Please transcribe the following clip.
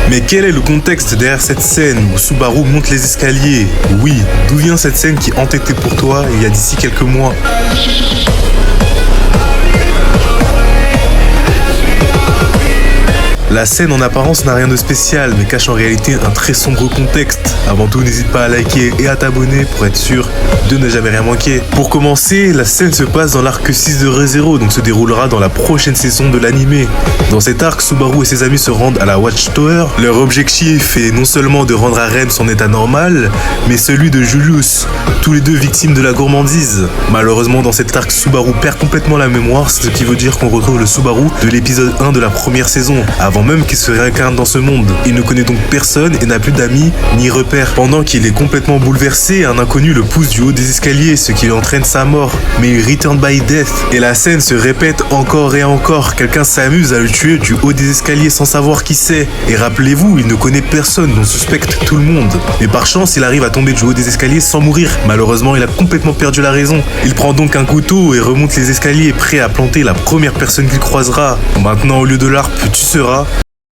Mais quel est le contexte derrière cette scène où Subaru monte les escaliers? Oui, d'où vient cette scène qui entêtait pour toi il y a d'ici quelques mois? La scène en apparence n'a rien de spécial, mais cache en réalité un très sombre contexte. Avant tout, n'hésite pas à liker et à t'abonner pour être sûr de ne jamais rien manquer. Pour commencer, la scène se passe dans l'arc 6 de Re:Zero, donc se déroulera dans la prochaine saison de l'anime. Dans cet arc, Subaru et ses amis se rendent à la Watchtower. Leur objectif est non seulement de rendre à Ren son état normal, mais celui de Julius, tous les deux victimes de la gourmandise. Malheureusement, dans cet arc, Subaru perd complètement la mémoire, ce qui veut dire qu'on retrouve le Subaru de l'épisode 1 de la première saison, avant même qu'il se réincarne dans ce monde. Il ne connaît donc personne et n'a plus d'amis ni repères. Pendant qu'il est complètement bouleversé, un inconnu le pousse du haut des escaliers, ce qui entraîne sa mort. Mais il return by death. Et la scène se répète encore et encore. Quelqu'un s'amuse à le tuer du haut des escaliers sans savoir qui c'est. Et rappelez-vous, il ne connaît personne, on suspecte tout le monde. Mais par chance, il arrive à tomber du haut des escaliers sans mourir. Malheureusement, il a complètement perdu la raison. Il prend donc un couteau et remonte les escaliers, prêt à planter la première personne qu'il croisera. Maintenant, au lieu de l'arpe, tu seras